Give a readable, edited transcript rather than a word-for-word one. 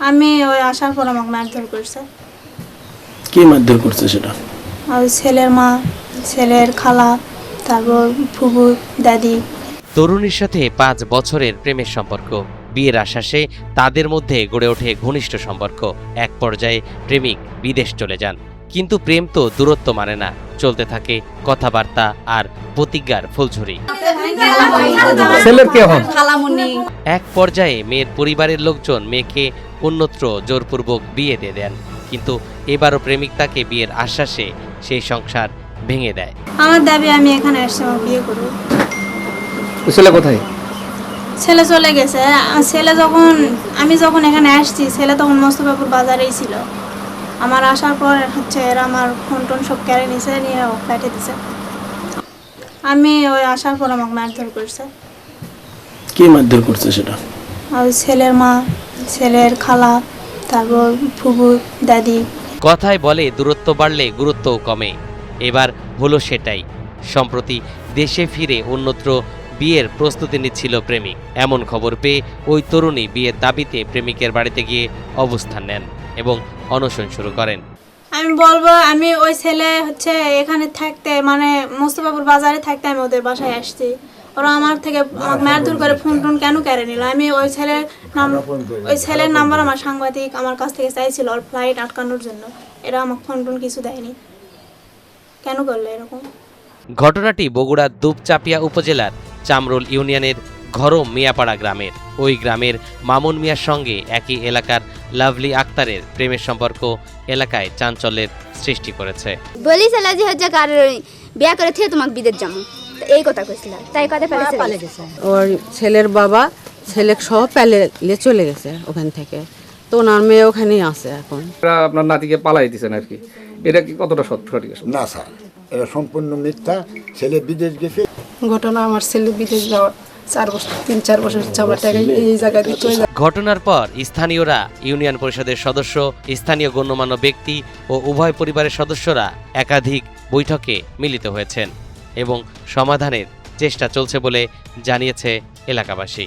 আমি ওই আসার পর আমাকে মারধর করছে। কি মারধর করছে সেটা? আর ছেলের মা, ছেলের খালা, তারপর ফুফু, দাদি। তরুণীর সাথে 5 বছরের প্রেমের সম্পর্ক। বিয়ের আশ্বাসে তাদের মধ্যে গড়ে ওঠে ঘনিষ্ঠ সম্পর্ক। এক পর্যায়ে প্রেমিক বিদেশ চলে যান, কিন্তু প্রেম তো দূরত্ব মানে না। চলতে থাকে কথাবার্তা আর প্রতিজ্ঞার ফুলঝুরি। এক পর্যায়ে মেয়ের পরিবারের লোকজন মেয়েকে অন্যত্র জোরপূর্বক বিয়ে দিয়ে দেন, কিন্তু এবারও প্রেমিক তাকে বিয়ের আশ্বাসে সেই সংসার ভেঙে দেয়। আমার দাবি আমি এখানে এসে আমার বিয়ে করব। ছেলে কোথায়? ছেলে চলে গেছে। ছেলে আমি যখন এখানে আসছি, ছেলে তখন মোস্তফাপুর বাজারেই ছিল। আমার আসার পর এরা আমার ফোন টোন সব কেড়ে নিছে, নিয়ে কাটে দিছে। আমি ওই আসার পর আমাকে মারধর করছে। কি মারধর করছে সেটা? আর ছেলের মা, ছেলের খালা, তারপর ফুফু, দাদি। কথায় বলে দূরত্ব বাড়লে গুরুত্বও কমে। এবার হলো সেটাই। সম্প্রতি দেশে ফিরে অন্যত্র বিয়ের প্রস্তুতি নিচ্ছিল প্রেমিক। এমন খবর পেয়ে ওই তরুণী বিয়ের দাবিতে প্রেমিকের বাড়িতে গিয়ে অবস্থান নেন এবং অনশন শুরু করেন। আমি বলবো, আমি ওই ছেলে এখানে থাকতে, মানে মোস্তফাপুর বাজারে থাকতে আমি ওদের বাসায় আসছি। ওরা আমার থেকে আমাকে মারধর করে ফোন টোন কেন কেড়ে নিল? আমি ওই ছেলের নাম্বার আমার সাংবাদিক আমার কাছ থেকে চাইছিল ওর ফ্লাইট আটকানোর জন্য। এরা আমাকে ফোন টোন কিছু দেয়নি। কেন করলো এরকম? ঘটনাটি বগুড়ার দুপচাঁপিয়া উপজেলার চামরোল ইউনিয়নের ঘরম মিয়াপাড়া গ্রামের। ওই গ্রামের মামুন মিয়ার সঙ্গে একই এলাকার লাভলি আক্তারের প্রেমের সম্পর্ক এলাকায় চাঞ্চল্যের সৃষ্টি করেছে। বলিছিল যে কার বিয়া করে থেকে তোমাকে বিদেশ যাবো, এই কথা কইছিল। তাই কথা পালে গেছে। ওর ছেলের বাবা ছেলে সহ পালে চলে গেছে ওখান থেকে, তো ওনার মেয়ে ওখানেই আছে এখন। আপনার নাতিকে পালাই দিচ্ছেন আর কি, এটা কি কতটা সঠিক? না স্যার, এটা সম্পূর্ণ মিথ্যা। ছেলে বিদেশ গেছে। ঘটনা আমার ছেলে বিদেশ যাওয়ার 3-4 বছর এই জায়গায় চলে যায়। ঘটনার পর স্থানীয়রা, ইউনিয়ন পরিষদের সদস্য, স্থানীয় গণ্যমান্য ব্যক্তি ও উভয় পরিবারের সদস্যরা একাধিক বৈঠকে মিলিত হয়েছেন এবং সমাধানের চেষ্টা চলছে বলে জানিয়েছে এলাকাবাসী।